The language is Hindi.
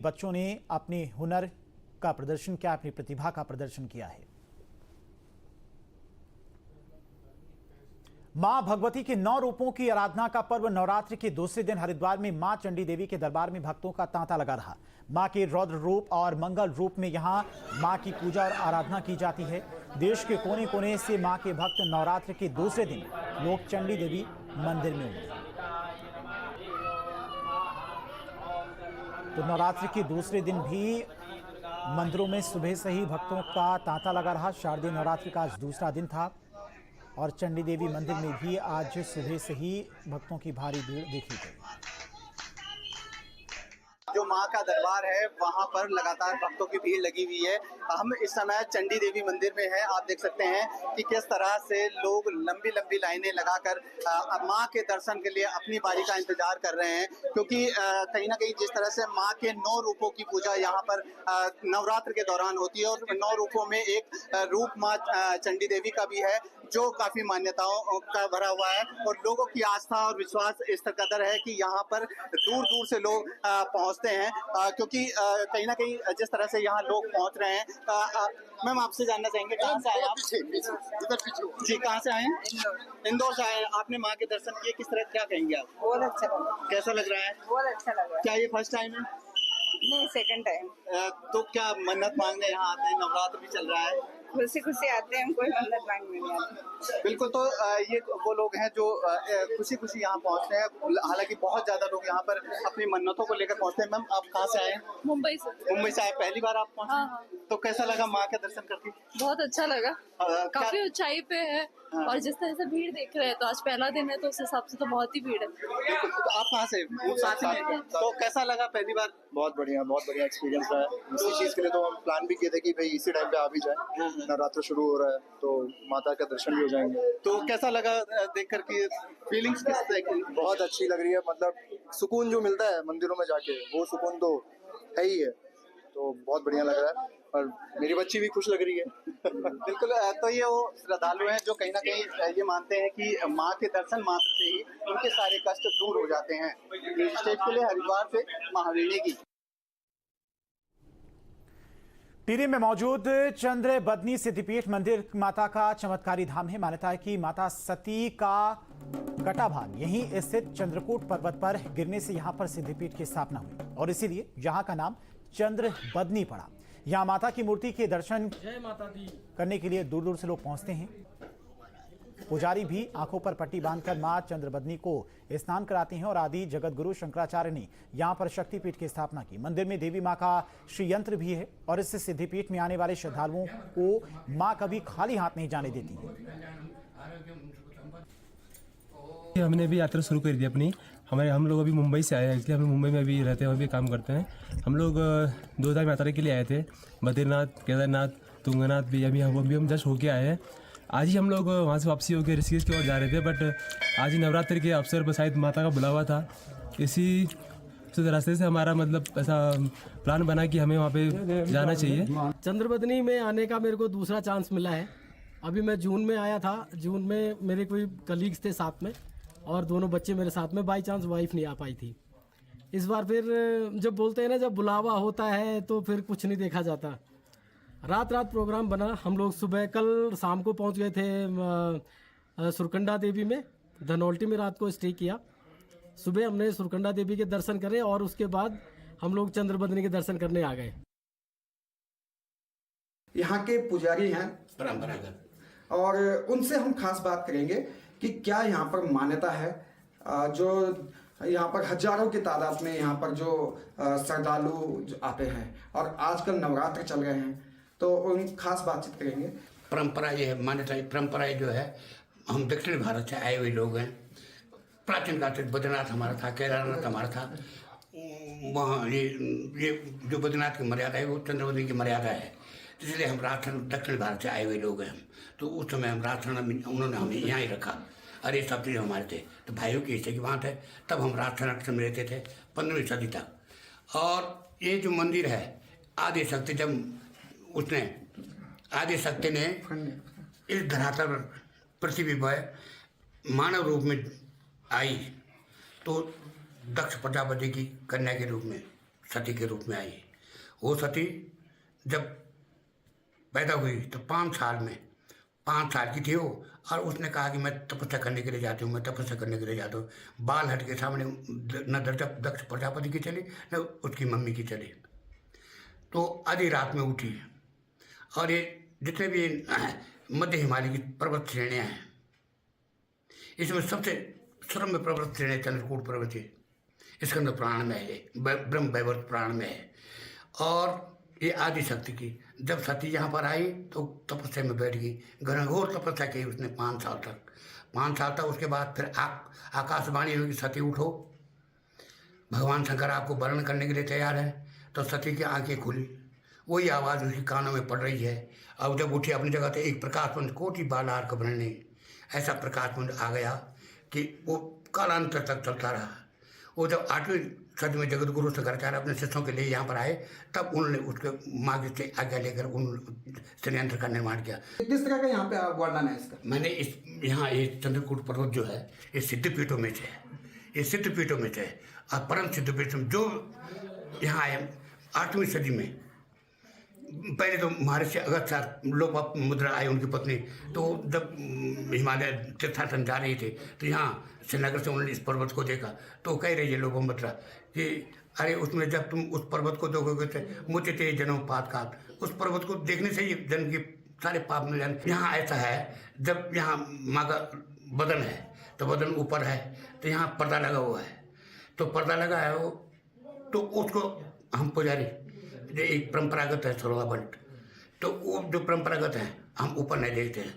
बच्चों ने अपने हुनर का प्रदर्शन किया, अपनी प्रतिभा का प्रदर्शन किया है। मां भगवती के 9 रूपों की आराधना का पर्व नवरात्रि के दूसरे दिन हरिद्वार में मां चंडी देवी के दरबार में भक्तों का तांता लगा रहा। मां के रौद्र रूप और मंगल रूप में यहां मां की पूजा और आराधना की जाती है। देश के कोने कोने से मां के भक्त नवरात्रि के दूसरे दिन लोग चंडी देवी मंदिर में उमड़े। तो नवरात्रि के दूसरे दिन भी मंदिरों में सुबह से ही भक्तों का तांता लगा रहा। शारदीय नवरात्रि का आज दूसरा दिन था और चंडी देवी मंदिर में भी आज सुबह से ही भक्तों की भारी भीड़ देखी गई। जो मां का दरबार है वहां पर लगातार भक्तों की भीड़ लगी हुई है। हम इस समय चंडी देवी मंदिर में हैं। आप देख सकते हैं कि किस तरह से लोग लंबी लंबी लाइनें लगाकर मां के दर्शन के लिए अपनी बारी का इंतजार कर रहे हैं, क्योंकि कहीं ना कहीं जिस तरह से मां के 9 रूपों की पूजा यहाँ पर नवरात्र के दौरान होती है और 9 रूपों में एक रूप मां चंडी देवी का भी है जो काफी मान्यताओं का भरा हुआ है और लोगों की आस्था और विश्वास इस कदर है कि यहाँ पर दूर दूर से लोग पहुँचते हैं, क्योंकि कहीं ना कहीं जिस तरह से यहाँ लोग पहुँच रहे हैं। मैम आपसे जानना चाहेंगे कहाँ से आए आप? इधर पीछे जी, कहाँ से आए हैं? इंदौर से आए। आपने माँ के दर्शन किए, किस तरह क्या कहेंगे आप? बहुत अच्छा लगा। कैसा लग रहा है? बहुत अच्छा लग रहा है। क्या ये फर्स्ट टाइम है? नहीं, सेकंड टाइम। तो क्या मन्नत मांगने यहाँ आते हैं? नवरात्र भी चल रहा है, खुशी खुशी आते हैं, कोई मन्नत मांगने नहीं आते। बिल्कुल। तो ये वो लोग हैं जो खुशी खुशी यहाँ पहुँचते हैं। हालांकि बहुत ज्यादा लोग यहाँ पर अपनी मन्नतों को लेकर पहुँचते हैं। मैम आप कहाँ से आए हैं? मुंबई से। मुंबई से आए, पहली बार आप पहुँचे? हाँ। तो कैसा लगा माँ के दर्शन करके? बहुत अच्छा लगा। काफी ऊंचाई पे है और जिस तरह से भीड़ देख रहे हैं तो आज पहला दिन है तो उस हिसाब से तो बहुत ही भीड़ है। तो आप कहाँ से? साथ में। तो कैसा लगा पहली बार? बहुत बढ़िया एक्सपीरियंस रहा है। इसी चीज के लिए तो हम प्लान भी किए थे कि भाई इसी टाइम पे आ भी जाए। नवरात्र शुरू हो रहा है तो माता का दर्शन भी हो जाएंगे। तो कैसा लगा देख करके? फीलिंग्स किस तरह की? बहुत अच्छी लग रही है। मतलब सुकून जो मिलता है मंदिरों में जाके वो सुकून तो है ही है। तो बहुत बढ़िया लग रहा है और मेरी बच्ची भी खुश लग रही है। बिल्कुल। तो ये वो श्रद्धालु हैं जो कहीं ना कहीं ये मानते हैं कि माँ के दर्शन मात्र से ही उनके सारे कष्ट दूर हो जाते हैं। स्टेज के लिए हरिद्वार से महावीर की। टिहरी में मौजूद चंद्र बदनी सिद्धिपीठ मंदिर माता का चमत्कारी धाम है। मान्यता है कि माता सती का कटा भाग यहीं स्थित चंद्रकूट पर्वत पर गिरने से यहां पर सिद्धिपीठ की स्थापना हुई और इसीलिए यहां का नाम चंद्र बदनी पड़ा। यहां माता की मूर्ति के दर्शन करने के लिए दूर दूर से लोग पहुंचते हैं। पुजारी भी आंखों पर पट्टी बांधकर मां चंद्रबदनी को स्नान कराते हैं और आदि जगत गुरु शंकराचार्य ने यहां पर शक्तिपीठ की स्थापना की। मंदिर में देवी मां का श्री यंत्र भी है और इससे सिद्धिपीठ में आने वाले श्रद्धालुओं को मां कभी खाली हाथ नहीं जाने देती है। हमने भी यात्रा शुरू कर दी अपनी। हम लोग अभी मुंबई से आए हैं, इसलिए हम मुंबई में भी रहते हैं और भी काम करते हैं। हम लोग 2 धाम यात्रा के लिए आए थे, बद्रीनाथ, केदारनाथ, तुंगनाथ भी। अभी हम जस्ट होके आए हैं। आज ही हम लोग वहाँ से वापसी होकर ऋषिकेश की ओर जा रहे थे, बट आज ही नवरात्रि के अवसर पर शायद माता का बुलावा था। इसी रास्ते से हमारा मतलब ऐसा प्लान बना कि हमें वहाँ पे जाना चाहिए। चंद्रबदनी में आने का मेरे को दूसरा चांस मिला है। अभी मैं जून में आया था। जून में मेरे कोई कलीग्स थे साथ में और दोनों बच्चे मेरे साथ में। बाई चांस वाइफ नहीं आ पाई थी। इस बार फिर जब बोलते हैं ना, जब बुलावा होता है तो फिर कुछ नहीं देखा जाता। रात प्रोग्राम बना। हम लोग सुबह कल शाम को पहुंच गए थे सुरकंडा देवी में। धनौल्टी में रात को स्टे किया। सुबह हमने सुरकंडा देवी के दर्शन करे और उसके बाद हम लोग चंद्रबदनी के दर्शन करने आ गए। यहाँ के पुजारी हैं परंपरागत और उनसे हम खास बात करेंगे कि क्या यहाँ पर मान्यता है। जो यहाँ पर हजारों की तादाद में यहाँ पर जो श्रद्धालु आते हैं और आजकल नवरात्र चल रहे हैं तो उन खास बातचीत करेंगे। परंपरा ये है, मान्यता परंपरा जो है, हम दक्षिण भारत से आए हुए लोग हैं। प्राचीन काल से बद्रीनाथ हमारा था, केदारनाथ हमारा था। वहाँ ये जो बद्रीनाथ की मर्यादा है वो चंद्रबदनी की मर्यादा है, इसलिए हम राजस्थान दक्षिण भारत से आए हुए लोग हैं। तो उस समय हम राजस्थान उन्होंने हमें यहाँ ही रखा। अरे सब चीज़ हमारे थे तो भाइयों की हिस्से की बात है। तब हम राजस्थान में रहते थे 15वीं सदी तक। और ये जो मंदिर है, आदि शक्ति जब उसने आदि शक्ति ने इस धरातल पर पृथ्वी पर मानव रूप में आई तो दक्ष प्रजापति की कन्या के रूप में सती के रूप में आई। वो सती जब पैदा हुई तो 5 साल की थी वो, और उसने कहा कि मैं तपस्या करने के लिए जाती हूँ, मैं तपस्या करने के लिए जाता हूँ। बाल हट के सामने न दक्ष प्रजापति की चली न उसकी मम्मी की चली। तो आधी रात में उठी, और ये जितने भी मध्य हिमालय की पर्वत श्रेणियाँ हैं, इसमें सबसे श्रम में पर्वत श्रेणी चंद्रकूट पर्वत है। इसके अंदर प्राण में है, ब्रह्म वैवर्त प्राण में है। और ये आदि शक्ति की जब सती यहाँ पर आई तो तपस्या में बैठ गई, घनघोर तपस्या की उसने 5 साल तक। उसके बाद फिर आकाशवाणी हुई कि सती उठो, भगवान शंकर आपको वर्ण करने के लिए तैयार है। तो सती की आंखें खुली, वही आवाज़ उसके कानों में पड़ रही है। अब जब उठी अपनी जगह तो एक प्रकाशपुंज कोटि बालार कब्रणे, ऐसा प्रकाशपुंज आ गया कि वो कालांतर तक चलता रहा। वो जब 8वीं सदी में जगत गुरु शंकराचार्य अपने शिष्यों के लिए यहाँ पर आए, तब उन्होंने उसके मार्ग से आज्ञा लेकर उन षड्यंत्र का निर्माण किया। किस तरह का यहाँ पे वर्णन है इसका? मैंने यहाँ ये चंद्रकूट पर्वत जो है ये सिद्धपीठों में से है, ये सिद्धपीठों में से है। और परम सिद्धपीठ जो यहाँ आए 8वीं सदी में, पहले तो महर्षि अगस्त्य लोक मुद्रा आई उनकी पत्नी, तो जब हिमालय तीर्थाटन जा रही थे तो यहाँ श्रीनगर से उन्होंने इस पर्वत को देखा। तो कह रही है लोपामुद्रा कि अरे उसमें जब तुम उस पर्वत को देखोगे तो मुझे ते जन्म पात का, उस पर्वत को देखने से ही जन्म के सारे पाप मिल जाते। यहाँ ऐसा है, जब यहाँ माँ का बदन है तो बदन ऊपर है, तो यहाँ पर्दा लगा हुआ है, तो पर्दा लगा है वो, तो उसको हम पुजारी जो एक परंपरागत है सरोवा बंट, तो वो जो परंपरागत है हम ऊपर नहीं देखते हैं।